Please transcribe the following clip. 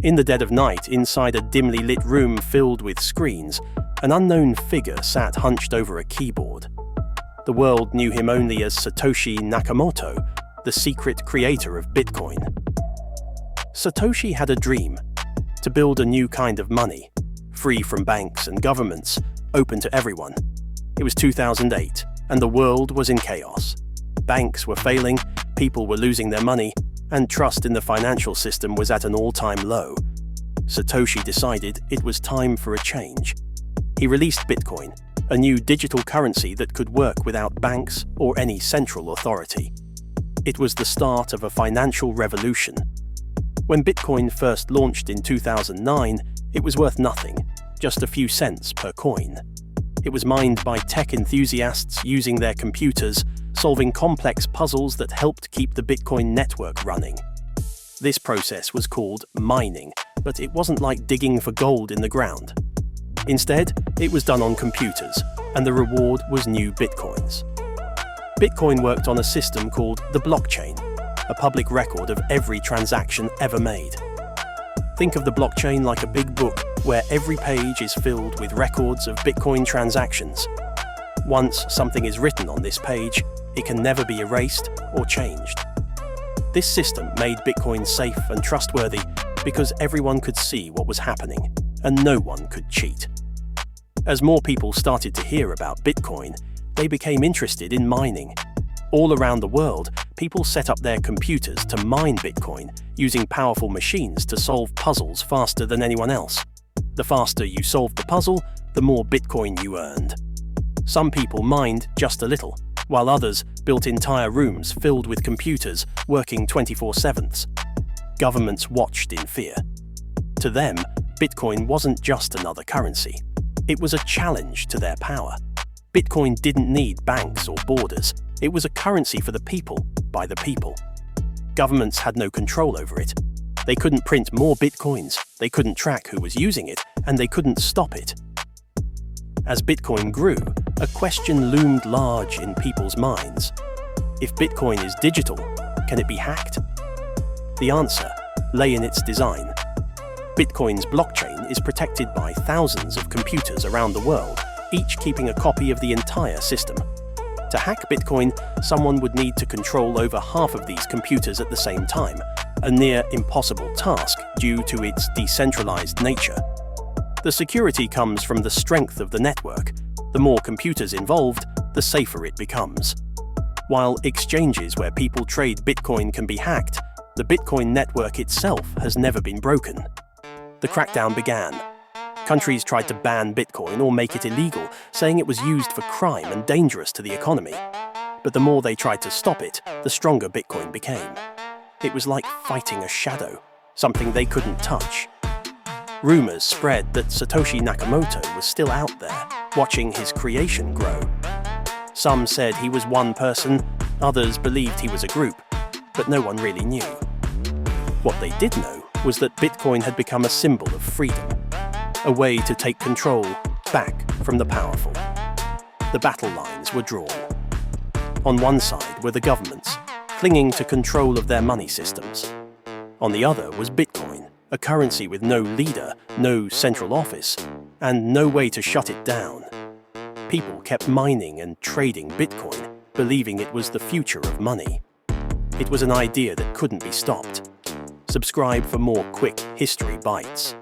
In the dead of night, inside a dimly lit room filled with screens, an unknown figure sat hunched over a keyboard. The world knew him only as Satoshi Nakamato, the secret creator of Bitcoin. Satoshi had a dream: to build a new kind of money, free from banks and governments, open to everyone. It was 2008, and the world was in chaos. Banks were failing, people were losing their money, and trust in the financial system was at an all-time low. Satoshi decided it was time for a change. He released Bitcoin, a new digital currency that could work without banks or any central authority. It was the start of a financial revolution. When Bitcoin first launched in 2009, it was worth nothing, just a few cents per coin. It was mined by tech enthusiasts using their computers, solving complex puzzles that helped keep the Bitcoin network running. This process was called mining, but it wasn't like digging for gold in the ground. Instead, it was done on computers, and the reward was new Bitcoins. Bitcoin worked on a system called the blockchain, a public record of every transaction ever made. Think of the blockchain like a big book where every page is filled with records of Bitcoin transactions. Once something is written on this page, it can never be erased or changed. This system made Bitcoin safe and trustworthy because everyone could see what was happening, and no one could cheat. As more people started to hear about Bitcoin, they became interested in mining. All around the world, people set up their computers to mine Bitcoin using powerful machines to solve puzzles faster than anyone else. The faster you solved the puzzle, the more Bitcoin you earned. Some people mined just a little, while others built entire rooms filled with computers working 24/7. Governments watched in fear. To them, Bitcoin wasn't just another currency. It was a challenge to their power. Bitcoin didn't need banks or borders. It was a currency for the people, by the people. Governments had no control over it. They couldn't print more Bitcoins, they couldn't track who was using it, and they couldn't stop it. As Bitcoin grew, a question loomed large in people's minds. If Bitcoin is digital, can it be hacked? The answer lay in its design. Bitcoin's blockchain is protected by thousands of computers around the world, each keeping a copy of the entire system. To hack Bitcoin, someone would need to control over half of these computers at the same time, a near impossible task due to its decentralized nature. The security comes from the strength of the network. The more computers involved, the safer it becomes. While exchanges where people trade Bitcoin can be hacked, the Bitcoin network itself has never been broken. The crackdown began. Countries tried to ban Bitcoin or make it illegal, saying it was used for crime and dangerous to the economy. But the more they tried to stop it, the stronger Bitcoin became. It was like fighting a shadow, something they couldn't touch. Rumors spread that Satoshi Nakamato was still out there, watching his creation grow. Some said he was one person, others believed he was a group, but no one really knew. What they did know was that Bitcoin had become a symbol of freedom, a way to take control back from the powerful. The battle lines were drawn. On one side were the governments, clinging to control of their money systems. On the other was Bitcoin, a currency with no leader, no central office, and no way to shut it down. People kept mining and trading Bitcoin, believing it was the future of money. It was an idea that couldn't be stopped. Subscribe for more quick history bites.